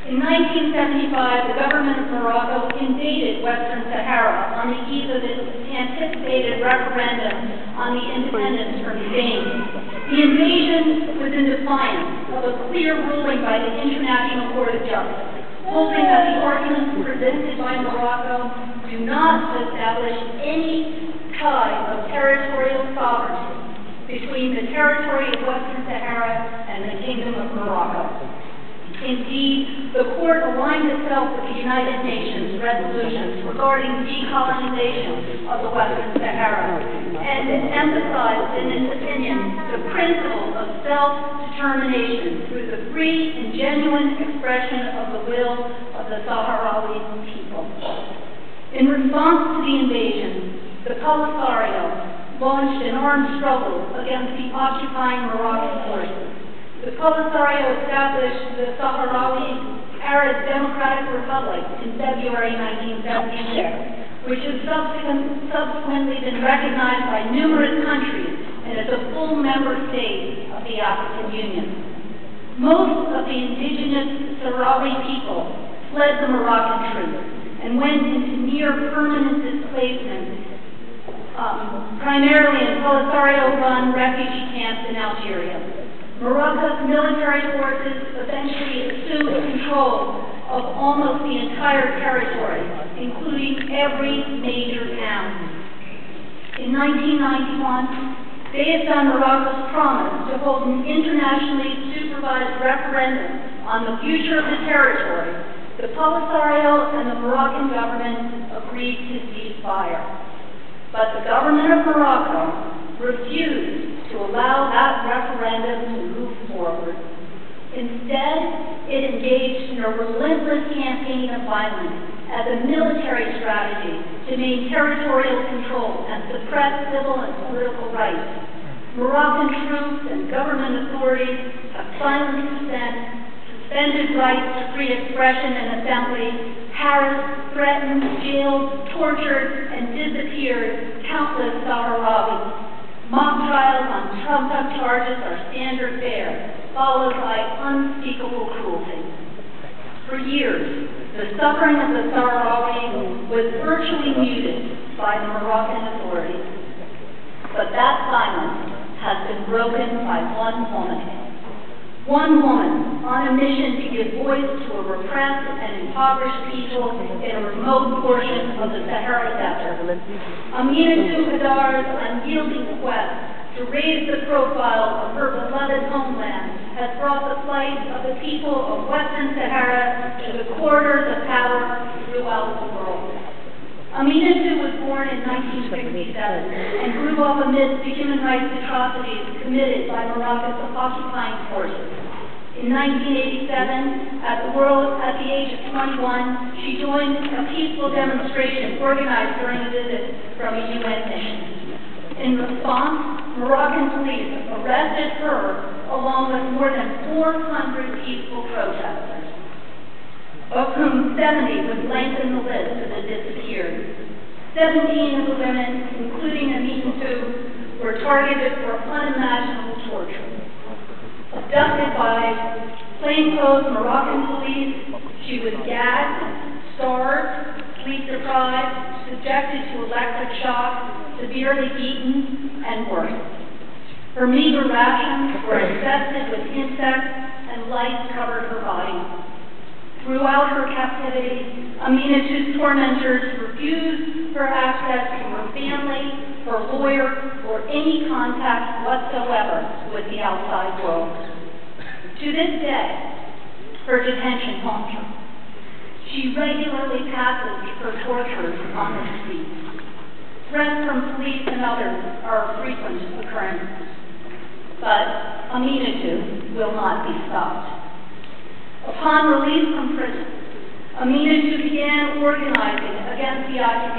In 1975, the government of Morocco invaded Western Sahara on the eve of its anticipated referendum on the independence from Spain. The invasion was in defiance of a clear ruling by the International Court of Justice, holding that the arguments presented by Morocco do not establish any tie of territorial sovereignty between the territory of Western Sahara and the Kingdom of Morocco. Indeed, the court aligned itself with the United Nations resolutions regarding decolonization of the Western Sahara and emphasized in its opinion the principle of self-determination through the free and genuine expression of the will of the Saharwi people. In response to the invasion, the Polisario launched an armed struggle against the occupying Moroccan forces. The Polisario established the Saharwi Arab Democratic Republic in February 1976, which has subsequently been recognized by numerous countries and is a full member state of the African Union. Most of the indigenous Sahrawi people fled the Moroccan troops and went into near permanent displacement, primarily in Polisario-run refugee camps in Algeria. Morocco's military forces eventually assumed control of almost the entire territory, including every major town. In 1991, based on Morocco's promise to hold an internationally supervised referendum on the future of the territory, the Polisario and the Moroccan government agreed to cease fire. But the government of Morocco refused to allow that referendum to move forward. Instead, it engaged in a relentless campaign of violence as a military strategy to maintain territorial control and suppress civil and political rights. Moroccan troops and government authorities have silenced dissent, suspended rights to free expression and assembly, harassed, threatened, jailed, tortured, and disappeared countless Sahrawis. Mock trials on trumped-up charges are standard fare, followed by unspeakable cruelty. For years, the suffering of the Sahrawi was virtually muted by the Moroccan authorities. But that silence has been broken by one woman. One woman on a mission to give voice to a repressed and impoverished people in a remote portion of the Sahara Desert. Aminatu unyielding quest to raise the profile of her beloved homeland has brought the plight of the people of Western Sahara to the corridors of power throughout the world. Aminatu was born in 1967 and grew up amidst the human rights atrocities committed by Morocco's occupying forces. In 1987, at the age of 21, she joined a peaceful demonstration organized during a visit from a UN mission. In response, Moroccan police arrested her along with more than 400 peaceful protesters, of whom 70 would lengthen the list of the disappeared. 17 of the women, including Aminatu, were targeted for unimaginable torture. Abducted by plainclothes Moroccan police, she was gagged, starved, sleep-deprived, subjected to electric shock, severely beaten, and worse. Her meager rations were infested with insects, and lice covered her body. Throughout her captivity, Aminatu's tormentors refused her access to her family, her lawyer, or any contact whatsoever with the outside world. To this day, her detention haunts her. She regularly passes her tortures on the streets. Threats from police and others are a frequent occurrence. But Aminatu will not be stopped. Upon release from prison, Aminatu began organizing against the occupation.